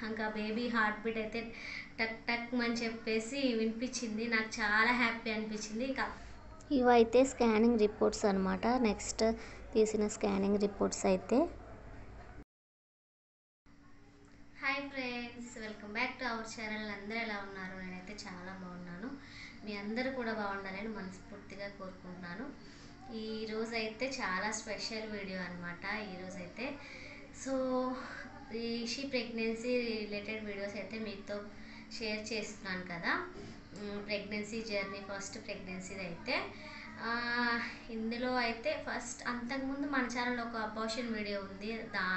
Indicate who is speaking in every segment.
Speaker 1: ఇంకా baby heart beat అయితే టక్ టక్ అని చెప్పేసి వినిపించింది. నాకు చాలా హ్యాపీ అనిపించింది. ఇంకా
Speaker 2: ఇవైతే స్కానింగ్ రిపోర్ట్స్ అనమాట. నెక్స్ట్ తీసిన స్కానింగ్ రిపోర్ట్స్ అయితే.
Speaker 1: Hi friends, welcome back to our channel. అందరూ ఎలా ఉన్నారు? నేనైతే చాలా బాగున్నాను. మీ అందరూ కూడా బాగుండాలని మనస్ఫూర్తిగా కోరుకుంటున్నాను. ఈరోజు అయితే చాలా స్పెషల్ వీడియో అనమాట. ఈరోజైతే so Rishi pregnancy related videos అయితే మీతో షేర్ చేస్తున్నాను కదా. ప్రెగ్నెన్సీ జర్నీ, ఫస్ట్ ప్రెగ్నెన్సీ అయితే ఇందులో అయితే ఫస్ట్ అంతకుముందు మన ఛానల్లో ఒక అబార్షన్ వీడియో ఉంది.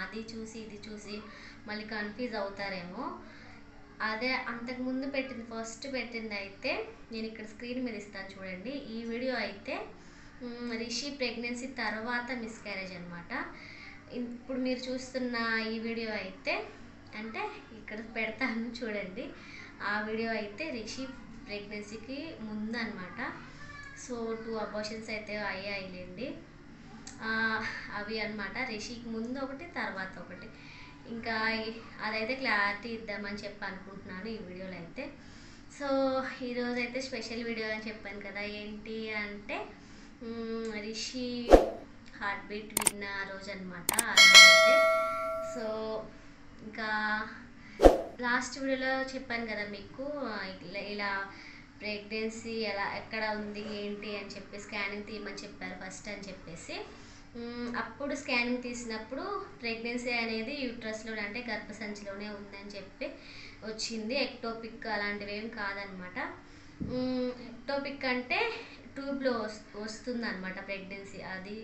Speaker 1: అది చూసి ఇది చూసి మళ్ళీ కన్ఫ్యూజ్ అవుతారేమో. అదే అంతకుముందు ఫస్ట్ పెట్టింది అయితే నేను ఇక్కడ స్క్రీన్ మీద ఇస్తాను చూడండి. ఈ వీడియో అయితే రిషి ప్రెగ్నెన్సీ తర్వాత మిస్క్యారేజ్ అనమాట. ఇప్పుడు మీరు చూస్తున్న ఈ వీడియో అయితే అంటే ఇక్కడ పెడతాను చూడండి. ఆ వీడియో అయితే రిషి ప్రెగ్నెన్సీకి ముందు అనమాట. సో 2 అబార్షన్స్ అయితే అయ్యాయిలేండి. అవి అనమాట. రిషికి ముందు ఒకటి, తర్వాత ఒకటి. ఇంకా అదైతే క్లారిటీ ఇద్దామని చెప్పి అనుకుంటున్నాను ఈ వీడియోలో అయితే. సో ఈరోజు అయితే స్పెషల్ వీడియో అని చెప్పాను కదా. ఏంటి అంటే రిషి హార్ట్ బీట్ విన్న రోజు అనమాట. అయితే సో ఇంకా లాస్ట్ వీడియోలో చెప్పాను కదా మీకు ఇలా ప్రెగ్నెన్సీ ఎక్కడ ఉంది ఏంటి అని చెప్పి స్కానింగ్ తీయమని చెప్పారు ఫస్ట్ అని చెప్పేసి. అప్పుడు స్కానింగ్ తీసినప్పుడు ప్రెగ్నెన్సీ అనేది యూట్రస్లోనే అంటే గర్భసంచిలోనే ఉందని చెప్పి వచ్చింది. ఎక్టోపిక్ అలాంటివి ఏం కాదనమాట. ఎక్టోపిక్ అంటే ట్యూబ్లో వస్తుంది అనమాట ప్రెగ్నెన్సీ. అది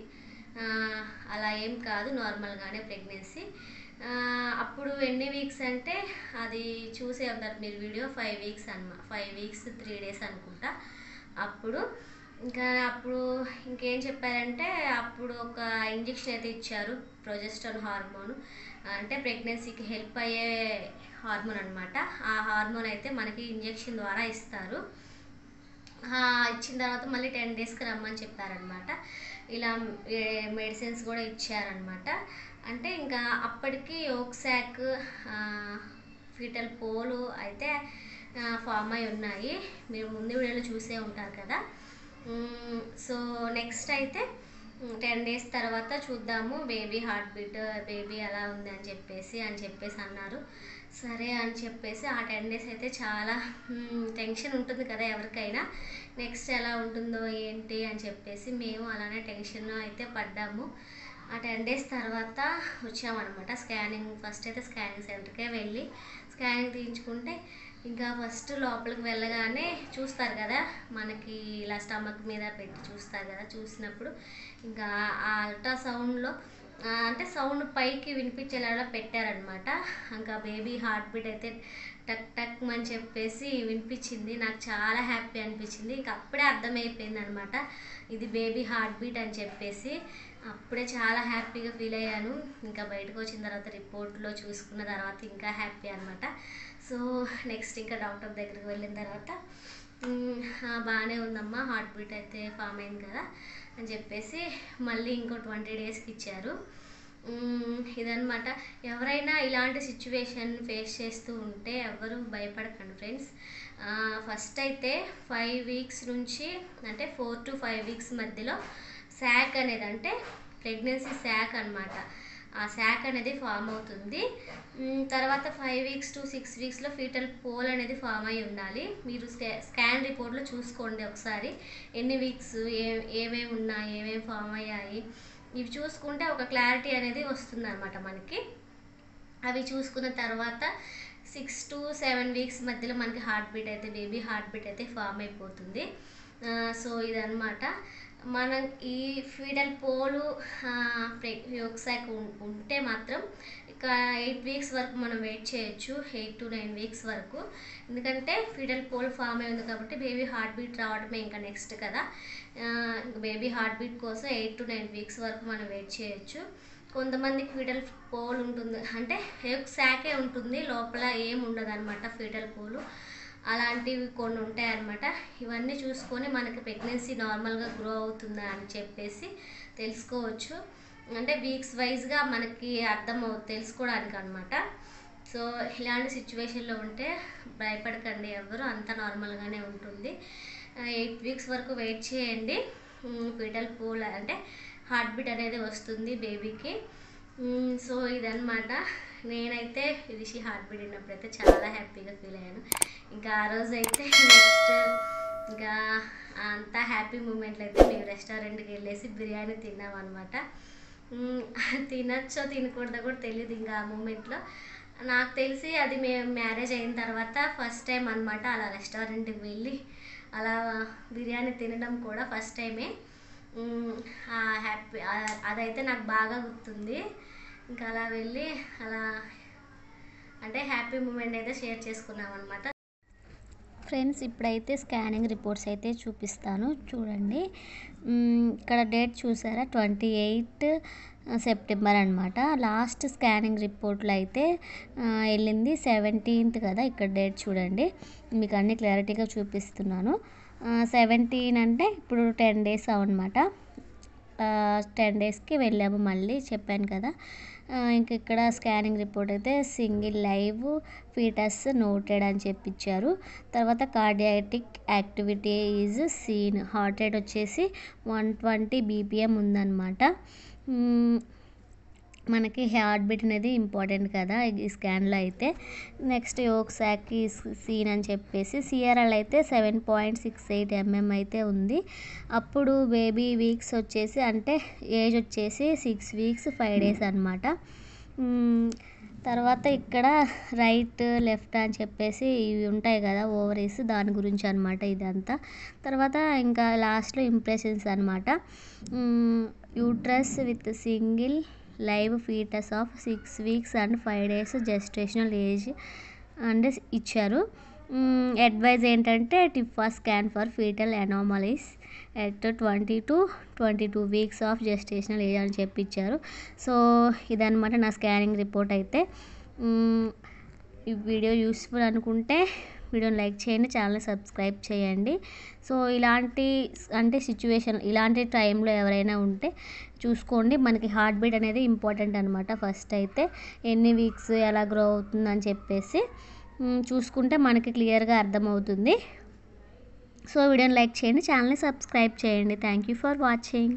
Speaker 1: అలా ఏం కాదు, నార్మల్గానే ప్రెగ్నెన్సీ. అప్పుడు ఎన్ని వీక్స్ అంటే అది చూసే ఉంటారు మీరు వీడియో. 5 వీక్స్ అనమాట. 5 వీక్స్ 3 డేస్ అనుకుంటా. అప్పుడు ఇంకేం చెప్పారంటే అప్పుడు ఒక ఇంజెక్షన్ అయితే ఇచ్చారు, ప్రొజెస్ట్రాన్ హార్మోన్. అంటే ప్రెగ్నెన్సీకి హెల్ప్ అయ్యే హార్మోన్ అనమాట. ఆ హార్మోన్ అయితే మనకి ఇంజెక్షన్ ద్వారా ఇస్తారు. ఇచ్చిన తర్వాత మళ్ళీ 10 డేస్కి రమ్మని చెప్పారనమాట. ఇలా మెడిసిన్స్ కూడా ఇచ్చారనమాట. అంటే ఇంకా అప్పటికి ఓక్సాక్ ఫీటల్ పోలు అయితే ఫామ్ అయి ఉన్నాయి. మీరు ముందు వీడియోలో చూసే ఉంటారు కదా. సో నెక్స్ట్ అయితే 10 డేస్ తర్వాత చూద్దాము బేబీ హార్ట్ బీట్, బేబీ ఎలా ఉంది అని చెప్పేసి అన్నారు. సరే అని చెప్పేసి ఆ 10 డేస్ అయితే చాలా టెన్షన్ ఉంటుంది కదా ఎవరికైనా. నెక్స్ట్ ఎలా ఉంటుందో ఏంటి అని చెప్పేసి మేము అలానే టెన్షన్ అయితే పడ్డాము. ఆ 10 డేస్ తర్వాత వచ్చామన్నమాట. ఫస్ట్ అయితే స్కానింగ్ సెంటర్కే వెళ్ళి స్కానింగ్ తీయించుకుంటే ఇంకా ఫస్ట్ లోపలికి వెళ్ళగానే చూస్తారు కదా మనకి, ఇలా స్టమక్ మీద పెట్టి చూస్తారు కదా. చూసినప్పుడు ఇంకా ఆ అల్ట్రాసౌండ్లో అంటే సౌండ్ పైకి వినిపించేలా పెట్టారనమాట. ఇంకా బేబీ హార్ట్ బీట్ అయితే టక్ టక్ అని చెప్పేసి వినిపించింది. నాకు చాలా హ్యాపీ అనిపించింది. ఇంకా అప్పుడే అర్థమైపోయింది అనమాట ఇది బేబీ హార్ట్ బీట్ అని చెప్పేసి. అప్పుడే చాలా హ్యాపీగా ఫీల్ అయ్యాను. ఇంకా బయటకు వచ్చిన తర్వాత రిపోర్ట్లో చూసుకున్న తర్వాత ఇంకా హ్యాపీ అనమాట. సో నెక్స్ట్ ఇంకా డాక్టర్ దగ్గరికి వెళ్ళిన తర్వాత బాగానే ఉందమ్మా, హార్ట్ బీట్ అయితే ఫామ్ అయింది కదా అని చెప్పేసి మళ్ళీ ఇంకో 20 డేస్కి ఇచ్చారు. ఇదనమాట. ఎవరైనా ఇలాంటి సిచ్యువేషన్ ఫేస్ చేస్తూ ఉంటే ఎవరు భయపడకండి ఫ్రెండ్స్. ఫస్ట్ అయితే 5 వీక్స్ నుంచి అంటే 4 to 5 వీక్స్ మధ్యలో శాక్ అనేది అంటే ప్రెగ్నెన్సీ శాక్ అనమాట. ఆ శాక్ అనేది ఫామ్ అవుతుంది. తర్వాత 5 వీక్స్ to 6 వీక్స్లో ఫీటల్ పోల్ అనేది ఫామ్ అయి ఉండాలి. మీరు స్కాన్ రిపోర్ట్లో చూసుకోండి ఒకసారి ఎన్ని వీక్స్ ఏమేమి ఉన్నాయి, ఏమేమి ఫామ్ అయ్యాయి, ఇవి చూసుకుంటే ఒక క్లారిటీ అనేది వస్తుంది అనమాట మనకి. అవి చూసుకున్న తర్వాత 6 to 7 వీక్స్ మధ్యలో మనకి హార్ట్ బీట్ అయితే బేబీ హార్ట్ బీట్ అయితే ఫామ్ అయిపోతుంది. సో ఇదనమాట. మనం ఈ ఫీటల్ పోలు ఓక్సాక్ ఉంటే మాత్రం ఇక 8 వీక్స్ వరకు మనం వెయిట్ చేయొచ్చు. 8 to 9 వీక్స్ వరకు. ఎందుకంటే ఫీటల్ పోల్ ఫామ్ అయింది కాబట్టి బేబీ హార్ట్ బీట్ రావడమే ఇంకా నెక్స్ట్ కదా. బేబీ హార్ట్ బీట్ కోసం 8 to 9 వీక్స్ వరకు మనం వెయిట్ చేయొచ్చు. కొంతమందికి ఫీటల్ పోల్ ఉంటుంది అంటే ఓక్సాకే ఉంటుంది, లోపల ఏం ఉండదు అనమాట ఫీటల్ పోలు. అలాంటివి కొన్ని ఉంటాయన్నమాట. ఇవన్నీ చూసుకొని మనకి ప్రెగ్నెన్సీ నార్మల్గా గ్రో అవుతుందా అని చెప్పేసి తెలుసుకోవచ్చు. అంటే వీక్స్ వైజ్గా మనకి తెలుసుకోవడానికి అనమాట. సో ఇలాంటి సిచ్యువేషన్లో ఉంటే భయపడకండి ఎవరు, అంత నార్మల్గానే ఉంటుంది. 8 వీక్స్ వరకు వెయిట్ చేయండి. ఫీటల్ పూల్ అంటే హార్ట్ బీట్ అనేది వస్తుంది బేబీకి. సో ఇదన్నమాట. నేనైతే రిషి హార్ట్ బీట్ అయినప్పుడైతే చాలా హ్యాపీగా ఫీల్ అయ్యాను. ఇంకా ఆ రోజు అయితే నెక్స్ట్ ఇంకా అంత హ్యాపీ మూమెంట్లు అయితే మేము రెస్టారెంట్కి వెళ్ళేసి బిర్యానీ తిన్నాం అనమాట. తినచ్చో తినకూడదో కూడా తెలియదు ఇంకా ఆ మూమెంట్లో. నాకు తెలిసి అది మేము మ్యారేజ్ అయిన తర్వాత ఫస్ట్ టైం అనమాట అలా రెస్టారెంట్కి వెళ్ళి అలా బిర్యానీ తినడం కూడా ఫస్ట్ టైమే. హ్యాపీ అదైతే నాకు బాగా గుర్తుంది. ఇంకా అలా వెళ్ళి అలా అంటే హ్యాపీ మూమెంట్ అయితే షేర్ చేసుకున్నాం అనమాట.
Speaker 2: ఫ్రెండ్స్, ఇప్పుడైతే స్కానింగ్ రిపోర్ట్స్ అయితే చూపిస్తాను చూడండి. ఇక్కడ డేట్ చూసారా, 28 సెప్టెంబర్ అనమాట. లాస్ట్ స్కానింగ్ రిపోర్ట్లో అయితే వెళ్ళింది 17th కదా. ఇక్కడ డేట్ చూడండి, మీకు అన్ని క్లారిటీగా చూపిస్తున్నాను. 17 అంటే ఇప్పుడు 10 days అనమాట. 10 daysకి వెళ్ళాము మళ్ళీ, చెప్పాను కదా. ఇంక ఇక్కడ స్కానింగ్ రిపోర్ట్ అయితే సింగిల్ లైవ్ ఫీటస్ నోటెడ్ అని చెప్పించారు. తర్వాత cardiac activity is seen, heart rate వచ్చేసి 120 BPM ఉందన్నమాట. మనకి హార్ట్ బీట్ అనేది ఇంపార్టెంట్ కదా ఈ స్కాన్లో అయితే. నెక్స్ట్ యోక్ సాక్ సీన్ అని చెప్పేసి CRL అయితే 7.68 mm అయితే ఉంది. అప్పుడు బేబీ వీక్స్ వచ్చేసి అంటే ఏజ్ వచ్చేసి 6 weeks 5 days అనమాట. తర్వాత ఇక్కడ రైట్ లెఫ్ట్ అని చెప్పేసి ఇవి ఉంటాయి కదా ఓవరీస్, దాని గురించి అనమాట ఇదంతా. తర్వాత ఇంకా లాస్ట్లో ఇంప్రెషన్స్ అనమాట. Uterus with single live fetus of 6 weeks and 5 days gestational age and ఇచ్చారు. అడ్వైజ్ ఏంటంటే TIFFA scan for fetal anomalies at 20 to 22 weeks of gestational age అని చెప్పించారు. సో ఇదన్నమాట నా స్కానింగ్ రిపోర్ట్ అయితే. ఈ వీడియో యూస్ఫుల్ అనుకుంటే వీడియోని లైక్ చేయండి, ఛానల్ని సబ్స్క్రైబ్ చేయండి. సో ఇలాంటి అంటే సిచ్యువేషన్ ఇలాంటి టైంలో ఎవరైనా ఉంటే చూసుకోండి. మనకి హార్ట్ బీట్ అనేది ఇంపార్టెంట్ అనమాట. ఫస్ట్ అయితే ఎన్ని వీక్స్ ఎలా గ్రో అవుతుందని చెప్పేసి చూసుకుంటే మనకి క్లియర్గా అర్థమవుతుంది. సో వీడియోని లైక్ చేయండి, ఛానల్ని సబ్స్క్రైబ్ చేయండి. Thank you for watching.